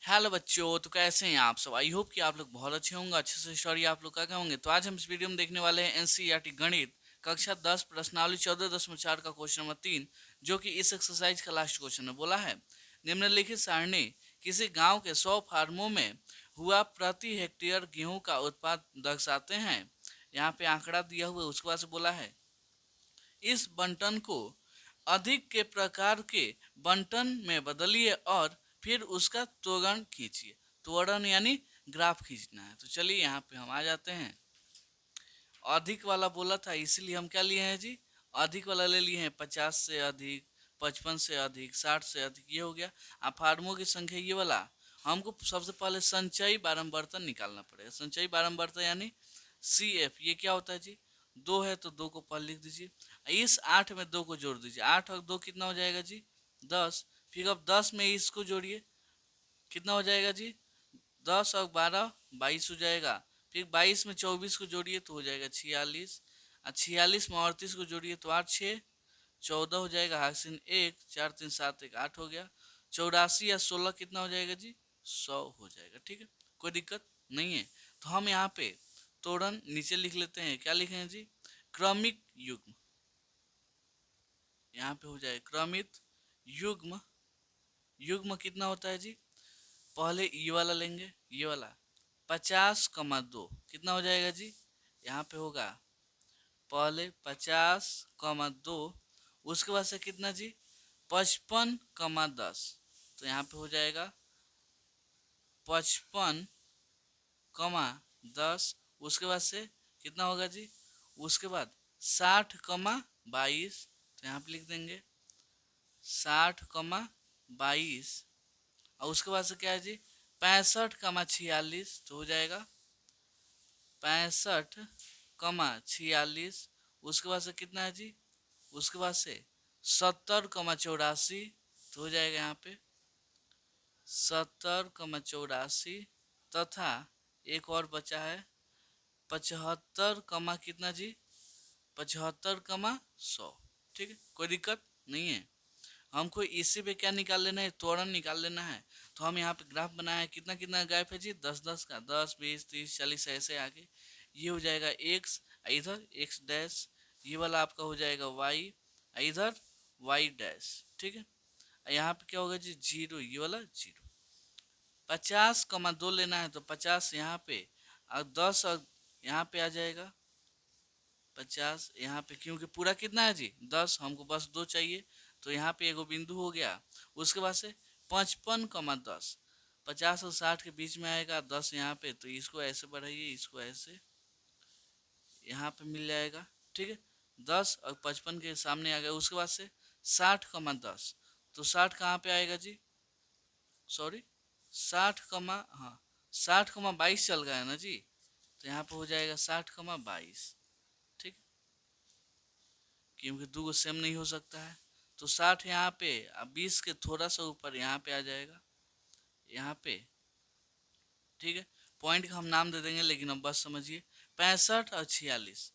Hello बच्चों, तो कैसे हैं आप सब। आई होप कि आप लोग बहुत अच्छे होंगे, अच्छे से स्टोरी आप लोग क्या होंगे। तो आज हम इस वीडियो में देखने वाले हैं एनसीईआरटी गणित कक्षा 10 प्रश्नावली 14.4 का क्वेश्चन नंबर 3, जो कि इस एक्सरसाइज का लास्ट क्वेश्चन है। बोला है निम्नलिखित सारणी किसी गांव के 100 फार्मों में हुआ प्रति हेक्टेयर गेहूं का उत्पाद दर्शाते हैं। यहाँ पे आंकड़ा दिया हुआ है। उसके बाद से बोला है इस बंटन को अधिक के प्रकार के बंटन में बदलिए और फिर उसका त्वरण खींचिए। त्वरण यानी ग्राफ खींचना है। तो चलिए यहाँ पे हम आ जाते हैं। अधिक वाला बोला था, इसीलिए हम क्या लिए हैं जी, अधिक वाला ले लिए हैं। 50 से अधिक, 55 से अधिक, 60 से अधिक, ये हो गया। अब फार्मों की संख्या ये वाला। हमको सबसे पहले संचयी बारंबारता निकालना पड़ेगा। संचयी बारंबारता यानी CF, ये क्या होता है जी, 2 है तो 2 को पहले लिख दीजिए। इस 8 में 2 को जोड़ दीजिए। 8 और 2 कितना हो जाएगा जी, 10। फिर अब 10 में इसको जोड़िए, कितना हो जाएगा जी, 10 और 12 22 हो जाएगा। फिर 22 में 24 को जोड़िए तो हो जाएगा 46। और 46 में 38 को जोड़िए तो 8 6 14 हो जाएगा। हासिन 1 4 3 7 1 8 हो गया। 84 या 16 कितना हो जाएगा जी, 100 हो जाएगा। ठीक है, कोई दिक्कत नहीं है। तो हम यहाँ पे तोड़न नीचे लिख लेते हैं। क्या लिखेंगे जी, क्रमिक युग्म। यहाँ पे हो जाए क्रमित युग्म। युग्म कितना होता है जी, पहले ये वाला लेंगे, ये वाला 50,2 कितना हो जाएगा जी, यहाँ पे होगा पहले 50,2, उसके बाद से कितना जी 55,10। तो यहाँ पे हो जाएगा 55,10। उसके बाद से कितना होगा जी, उसके बाद 60,22। तो यहाँ पे लिख देंगे 60,22। और उसके बाद से क्या है जी 65,46। तो हो जाएगा 65,46। उसके बाद से कितना है जी, उसके बाद से 70,84। तो हो जाएगा यहाँ पे 70,84। तथा एक और बचा है 75, कितना जी, 75,100। ठीक है, कोई दिक्कत नहीं है। हमको इसी पे क्या निकाल लेना है, त्वरण निकाल लेना है। तो हम यहाँ पे ग्राफ बनाया है। कितना कितना गैप है जी, 10 10 का, 10 20 30 40 ऐसे आगे। ये हो जाएगा x, इधर x डैश, ये वाला आपका हो जाएगा y, इधर y डैश। ठीक है, यहाँ पे क्या होगा जी, 0, ये वाला 0। 50,2 लेना है तो 50 यहाँ पे और 10 और यहाँ पे आ जाएगा 50 यहाँ पे, क्योंकि पूरा कितना है जी 10, हमको बस 2 चाहिए। तो यहाँ पे एगो बिंदु हो गया। उसके बाद से 55,10, 50 और 60 के बीच में आएगा 10 यहाँ पे। तो इसको ऐसे बढ़ाइए, इसको ऐसे, यहाँ पे मिल जाएगा। ठीक है, 10 और 55 के सामने आ गया। उसके बाद से 60,10, तो 60 कहाँ पे आएगा जी, सॉरी 60, हाँ 60,22 चल गया है ना जी। तो यहाँ पे हो जाएगा 60,22। ठीक, क्योंकि दो सेम नहीं हो सकता है। तो 60 यहाँ पे, अब 20 के थोड़ा सा ऊपर यहाँ पे आ जाएगा, यहाँ पे। ठीक है, पॉइंट का हम नाम दे देंगे, लेकिन अब बस समझिए 65 और 46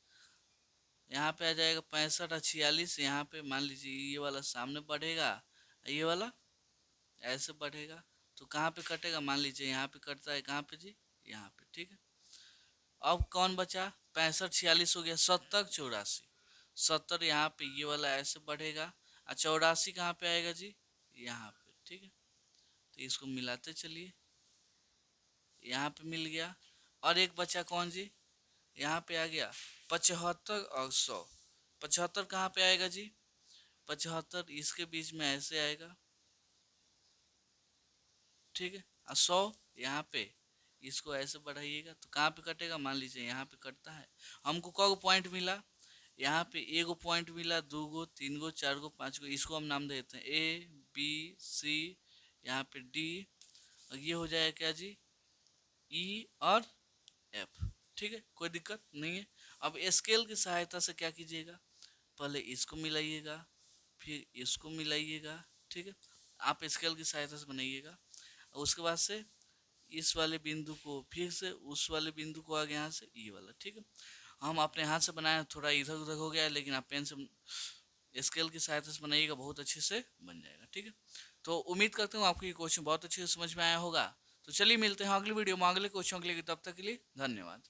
यहाँ पे आ जाएगा। 65 और 46 यहाँ पे मान लीजिए ये वाला सामने बढ़ेगा, ये वाला ऐसे बढ़ेगा। तो कहाँ पे कटेगा, मान लीजिए यहाँ पे कटता है, कहाँ पे जी, यहाँ पे। ठीक है, अब कौन बचा, 65 46 हो गया, 70 84। 70 यहाँ पे ये वाला ऐसे बढ़ेगा और 84 कहाँ पे आएगा जी, यहाँ पे। ठीक है, तो इसको मिलाते चलिए, यहाँ पे मिल गया। और एक बचा कौन जी, यहाँ पे आ गया 75 और 100। 75 कहाँ पे आएगा जी, 75 इसके बीच में ऐसे आएगा। ठीक है, और 100 यहाँ पे, इसको ऐसे बढ़ाइएगा तो कहाँ पे कटेगा, मान लीजिए यहाँ पे कटता है। हमको कौ पॉइंट मिला, यहाँ पे एगो पॉइंट मिला, 2 गो 3 गो 4 गो 5 गो। इसको हम नाम देते हैं A B C, यहाँ पे D, और ये हो जाएगा क्या जी, E और F। ठीक है, कोई दिक्कत नहीं है। अब स्केल की सहायता से क्या कीजिएगा, पहले इसको मिलाइएगा, फिर इसको मिलाइएगा। ठीक है, आप स्केल की सहायता से बनाइएगा। उसके बाद से इस वाले बिंदु को, फिर से उस वाले बिंदु को आ गया यहाँ से ये वाला। ठीक है, हम अपने हाथ से बनाए, थोड़ा इधर उधर हो गया है, लेकिन आप पेन से स्केल की सहायता से बनाइएगा, बहुत अच्छे से बन जाएगा। ठीक है, तो उम्मीद करता हूँ आपको ये क्वेश्चन बहुत अच्छे से समझ में आया होगा। तो चलिए मिलते हैं अगली वीडियो में अगले क्वेश्चन के लिए, तब तक के लिए धन्यवाद।